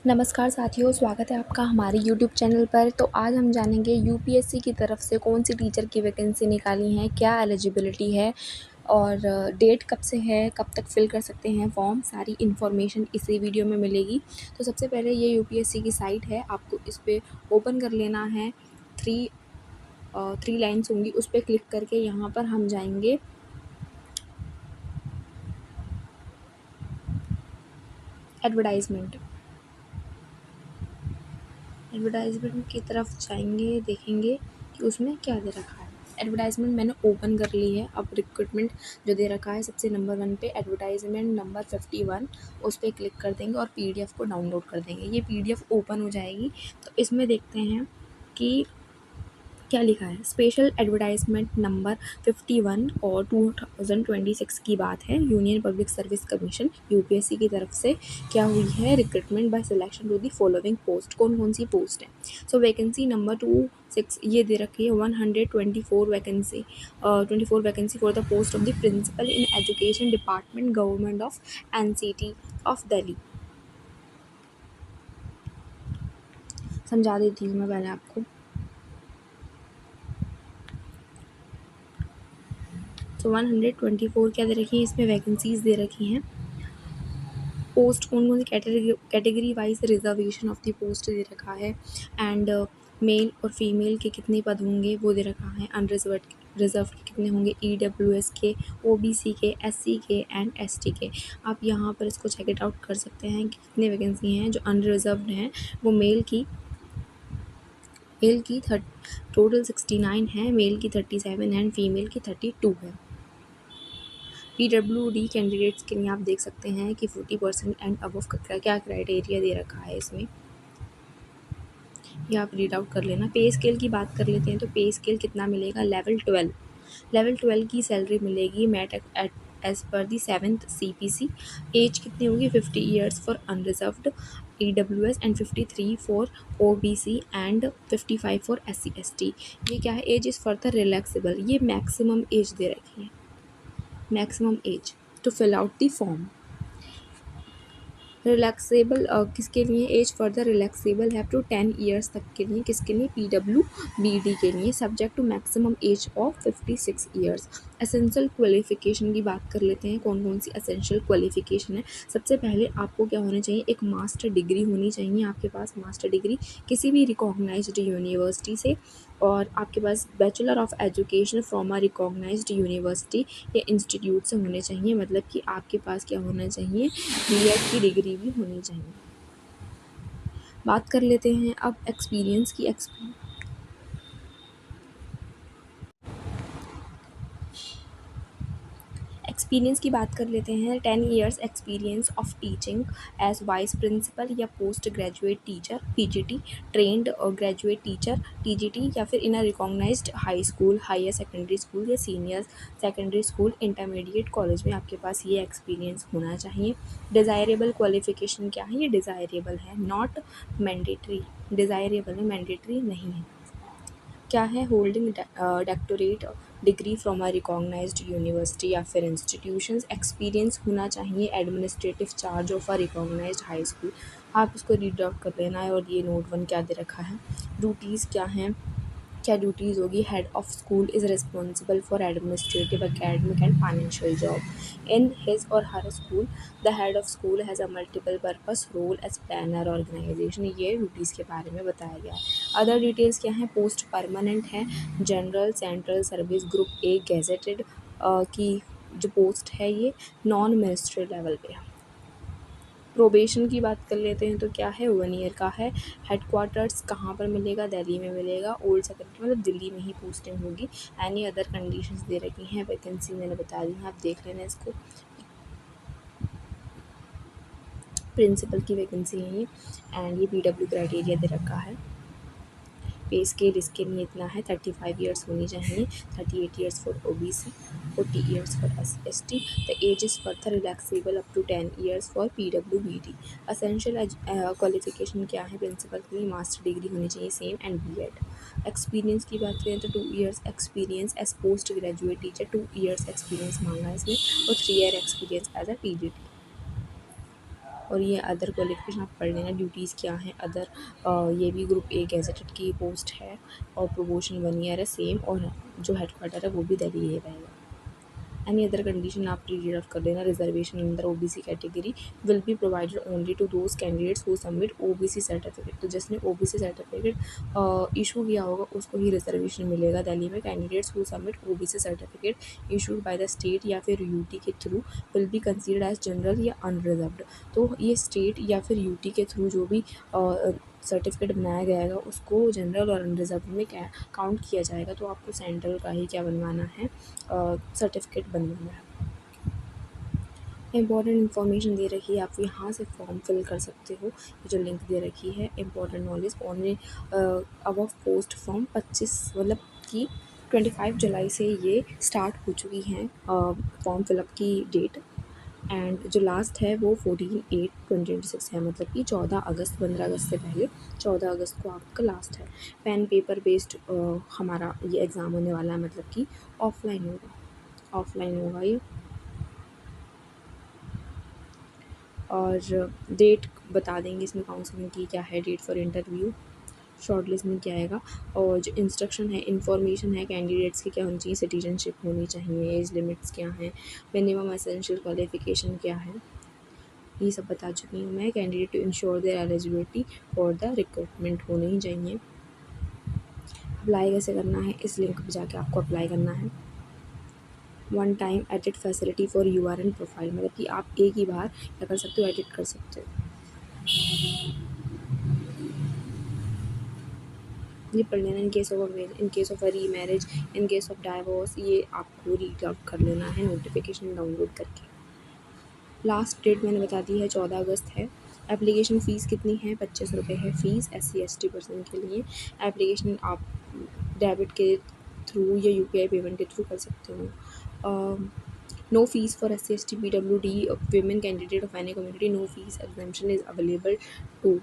नमस्कार साथियों, स्वागत है आपका हमारे यूट्यूब चैनल पर। तो आज हम जानेंगे यूपीएससी की तरफ से कौन सी टीचर की वैकेंसी निकाली हैं, क्या एलिजिबिलिटी है और डेट कब से है, कब तक फिल कर सकते हैं फॉर्म। सारी इन्फॉर्मेशन इसी वीडियो में मिलेगी। तो सबसे पहले ये यूपीएससी की साइट है, आपको इस पर ओपन कर लेना है। थ्री लाइन्स होंगी, उस पर क्लिक करके यहाँ पर हम जाएंगे एडवर्टाइजमेंट की तरफ जाएंगे, देखेंगे कि उसमें क्या दे रखा है। एडवर्टाइजमेंट मैंने ओपन कर ली है। अब रिक्रूटमेंट जो दे रखा है सबसे नंबर 1 पे एडवर्टाइजमेंट नंबर 51, उस पर क्लिक कर देंगे और पीडीएफ को डाउनलोड कर देंगे। ये पीडीएफ ओपन हो जाएगी। तो इसमें देखते हैं कि क्या लिखा है। स्पेशल एडवर्टाइजमेंट नंबर 51 और 2026 की बात है। Union Public Service Commission UPSC की तरफ से क्या हुई है, recruitment by selection to the following post. कौन कौन सी पोस्ट है। सो वैकेंसी नंबर 26 ये दे रखी है 124 vacancy for the post of the principal in education department government of NCT of Delhi. समझा देती हूँ मैं पहले आपको। तो 124 क्या दे रखी है, इसमें वैकेंसीज दे रखी हैं। पोस्ट कौन कौन सी category wise reservation of the post दे रखा है। एंड मेल और फीमेल के कितने पद होंगे वो दे रखा है। रिजर्व के कितने होंगे, ईडब्ल्यूएस के, ओबीसी के, एससी के एंड एसटी के। आप यहाँ पर इसको चेक इट आउट कर सकते हैं कि कितने वैकेंसी हैं। जो अनरिजर्व्ड हैं वो मेल की टोटल 69 है, मेल की 37 एंड फीमेल की 32 है। पीडब्ल्यूडी कैंडिडेट्स के लिए आप देख सकते हैं कि 40% एंड अबव का क्या क्राइटेरिया दे रखा है इसमें, ये आप रीड आउट कर लेना। पे स्केल की बात कर लेते हैं। तो पे स्केल कितना मिलेगा, लेवल 12 की सैलरी मिलेगी मैट एट एज पर दी 7th CPC। एज कितनी होगी, 50 years for unreserved EWS and 53 for OBC and 55 for SC ST। ये क्या है, एज इज़ फर्दर रिलैक्सेबल। ये मैक्सिमम एज दे रखी है, maximum age to fill out the form. Relaxable किसके लिए, एज फर्दर रिलैक्सेबल है अप टू 10 ईयर्स तक के लिए। किसके लिए, PWBD के लिए, subject to maximum age of 56 years. Essential qualification की बात कर लेते हैं, कौन कौन सी एसेंशियल क्वालिफिकेशन है। सबसे पहले आपको क्या होना चाहिए, एक मास्टर डिग्री होनी चाहिए आपके पास। मास्टर डिग्री किसी भी रिकॉग्नाइज्ड यूनिवर्सिटी से, और आपके पास bachelor of education from a recognised university या इंस्टीट्यूट से होने चाहिए। मतलब कि आपके पास क्या होना चाहिए, बीएड की डिग्री भी होनी चाहिए। बात कर लेते हैं अब एक्सपीरियंस की। एक्सपीरियंस की बात कर लेते हैं। 10 years experience of teaching as vice principal या post graduate teacher PGT, trained और ग्रेजुएट टीचर TGT, या फिर in a recognised high school, higher secondary school या senior secondary school, intermediate college में आपके पास ये एक्सपीरियंस होना चाहिए। डिज़ायरेबल क्वालिफिकेशन क्या है, ये डिज़ायरेबल है, नॉट मैंडेटरी। डिज़ायरेबल है, मैंडेटरी नहीं है। क्या है, holding doctorate degree from a recognised university या फिर इंस्टीट्यूशंस। एक्सपीरियंस होना चाहिए administrative charge of a recognised high school. आप इसको रीड आउट कर लेना है। और ये नोट 1 क्या दे रखा है, ड्यूटीज़ क्या हैं, क्या ड्यूटीज़ होगी। Head of school is responsible for administrative, academic and financial job in his or her school. The head of school has a multiple purpose role as planner organisation. ये duties के बारे में बताया गया है। अदर डिटेल्स क्या हैं, post permanent है, general central service group A gazetted की जो पोस्ट है ये नॉन मिनिस्ट्रियल लेवल पे है। प्रोबेशन की बात कर लेते हैं। तो क्या है, 1 ईयर का है। हेडक्वार्टर्स कहाँ पर मिलेगा, दिल्ली में मिलेगा। ओल्ड सेक्रेटरी मतलब दिल्ली में ही पोस्टिंग होगी। एनी अदर कंडीशंस दे रखी हैं, वैकेंसी मैंने बता दी है, आप देख लेना इसको। प्रिंसिपल की वैकेंसी है ये। एंड ये PW क्राइटेरिया दे रखा है। पे स्केल इसके लिए इतना है, 35 ईयर्स होनी चाहिए, 38 years for OBC, 40 years for ST। The age is further relaxable up to 10 years for PWBD। Essential qualification क्या है, प्रिंसिपल के लिए मास्टर डिग्री होनी चाहिए सेम एंड BEd। एक्सपीरियंस की बात करें तो 2 years experience as post graduate teacher, 2 years experience मांगा है इसमें, और 3 year experience as a PGT। और ये अदर क्वालिफिकेशन आप पढ़ लेना, ड्यूटीज़ क्या हैं अदर। ये भी ग्रुप ए गैजेटेड की पोस्ट है और प्रोमोशन 1 ईयर है सेम, और जो हेडक्वार्टर है वो भी दिल्ली ही रहेगा। एनी अदर कंडीशन आप रीड आउट कर लेना। रिजर्वेशन अंदर OBC category will be provided only to those candidates who submit OBC certificate. तो जिसने ओबीसी सर्टिफिकेट इशू किया होगा उसको ही रिजर्वेशन मिलेगा दिल्ली में। Candidates who submit OBC certificate issued by the state या फिर यूटी के through will be considered as general या अनरिजर्व्ड। तो ये स्टेट या फिर यूटी के थ्रू जो भी सर्टिफिकेट बनाया जाएगा उसको जनरल और अनरिजर्व में काउंट किया जाएगा। तो आपको सेंट्रल का ही क्या बनवाना है, सर्टिफिकेट बनवाना है। इम्पॉर्टेंट इन्फॉर्मेशन दे रखी है, आप यहाँ से फॉर्म फिल कर सकते हो। ये जो लिंक दे रखी है इम्पॉर्टेंट नॉलेज ओनली अब पोस्ट फ्रॉम 25 मतलब कि 25 जुलाई से ये स्टार्ट हो चुकी हैं फॉर्म फिलअप की डेट। एंड जो लास्ट है वो 14/8/2026 है, मतलब कि 14 अगस्त, 15 अगस्त से पहले 14 अगस्त को आपका लास्ट है। पेन पेपर बेस्ड हमारा ये एग्ज़ाम होने वाला है, मतलब कि ऑफलाइन होगा ये। और डेट बता देंगे इसमें काउंसलिंग की क्या है, date for interview, short list में क्या आएगा, और जो इंस्ट्रक्शन है इन्फॉर्मेशन है कैंडिडेट्स की क्या होनी चाहिए, सिटीजनशिप होनी चाहिए, एज लिमिट्स क्या हैं, मिनिमम एसेंशियल क्वालिफिकेशन क्या है, ये सब बता चुकी हूँ मैं। Candidate to ensure their eligibility for the recruitment होने ही चाहिए। अप्लाई कैसे करना है, इस लिंक पर जाके आपको अप्लाई करना है। One time edit facility for URN profile, मतलब कि आप एक ही बार क्या कर सकते हो, एडिट कर सकते हो। ये पढ़ लेना। इन केस ऑफ री marriage, in case of divorce, ये आपको रीड आउट कर लेना है नोटिफिकेशन डाउनलोड करके। लास्ट डेट मैंने बता दी है 14 अगस्त है। एप्लीकेशन फ़ीस कितनी है, 25 रुपये है फ़ीस SC/ST पर्सन के लिए। एप्लीकेशन आप डेबिट के थ्रू या UPI पेमेंट के थ्रू कर सकते हो। No fee for SC/ST PWD women candidate of any community, no fee exemption is available too.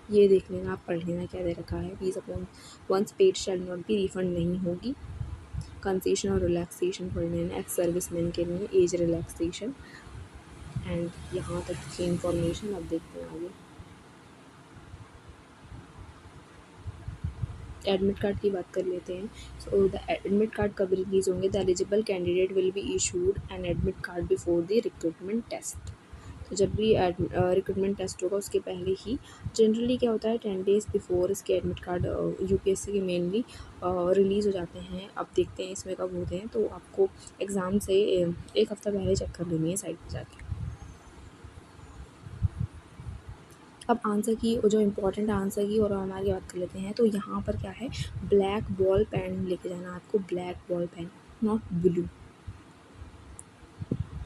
ये देख लेना, आप पढ़ लेना क्या दे रखा है। Fee upon once paid shall not be, refund नहीं होगी। कंसेशन और रिलैक्सेशन पढ़ लेना, एक्स सर्विसमैन के लिए एज रिलैक्सेशन। एंड यहाँ तक की इंफॉर्मेशन अब देखते हैं आगे। एडमिट कार्ड की बात कर लेते हैं। सो द एडमिट कार्ड कब रिलीज़ होंगे, the eligible candidate will be issued an admit card before the recruitment test. तो जब भी रिक्रूटमेंट टेस्ट होगा उसके पहले ही, जनरली क्या होता है 10 डेज़ बिफोर इसके एडमिट कार्ड UPSC के मेनली रिलीज़ हो जाते हैं। अब देखते हैं इसमें कब होते हैं, तो आपको एग्ज़ाम से एक हफ़्ता पहले चेक कर लेनी है साइट पर जाके। अब आंसर की जो इम्पोर्टेंट आंसर की और हमारी बात कर लेते हैं। तो यहाँ पर क्या है, ब्लैक बॉल पेन लेके जाना आपको, black ball pen, not blue.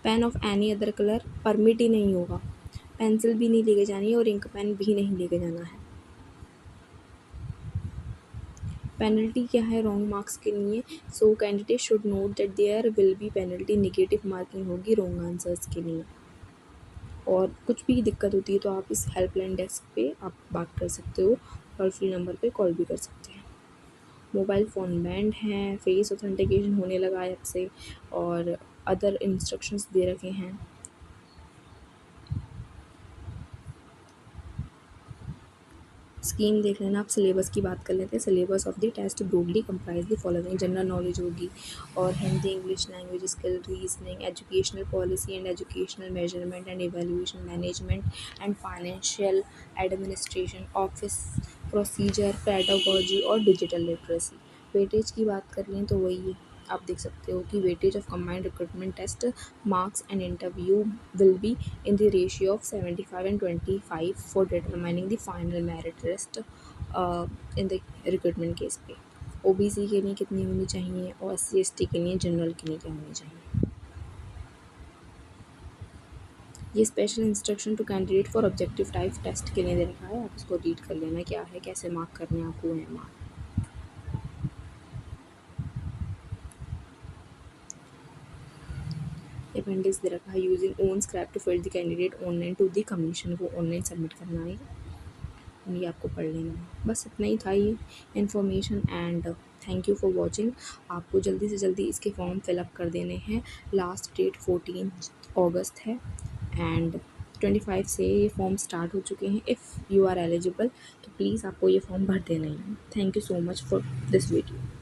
Pen of any other colour permit ही नहीं होगा। पेंसिल भी नहीं लेके जानी है और इंक पेन भी नहीं लेके जाना है। पेनल्टी क्या है रॉन्ग मार्क्स के लिए, so candidate should note that there will be penalty, negative marking होगी रॉन्ग आंसर्स के लिए। और कुछ भी दिक्कत होती है तो आप इस हेल्पलाइन डेस्क पे आप बात कर सकते हो, टोल फ्री नंबर पे कॉल भी कर सकते हैं। मोबाइल फ़ोन बैंड हैं, फेस ऑथेंटिकेशन होने लगा है अब से, और अदर इंस्ट्रक्शंस दे रखे हैं। स्कीम देख लेना। आप सिलेबस की बात कर लेते हैं। Syllabus of the test broadly comprise the following, general knowledge होगी और Hindi, English language skill, reasoning, educational policy and educational measurement and evaluation, management and financial administration, office procedure, pedagogy और डिजिटल लिटरेसी। वेटेज की बात कर लें तो वही आप देख सकते हो कि weightage of combined recruitment test marks and interview will be in the ratio of 75 and 25 for determining the final merit list in the recruitment case पे। OBC के लिए कितनी होनी चाहिए और SC/ST के लिए, जनरल के लिए क्या होनी चाहिए। ये special instruction to candidate for objective type test के लिए दे रखा है, आप इसको रीड कर लेना क्या है, कैसे मार्क करने हैं आपको OMR। अपेंडिक्स दे रखा है, using own scrap to fill the candidate online to the commission, वो ऑनलाइन सबमिट करना है, ये आपको पढ़ लेना है। बस इतना ही था ये information. And thank you for watching. आपको जल्दी से जल्दी इसके फॉर्म फिलअप कर देने हैं। लास्ट डेट 14 अगस्त है। एंड 25 से ये फॉर्म स्टार्ट हो चुके हैं। इफ़ यू आर एलिजिबल तो प्लीज़ आपको ये फॉर्म भर देना ही है। Thank you so much for this video.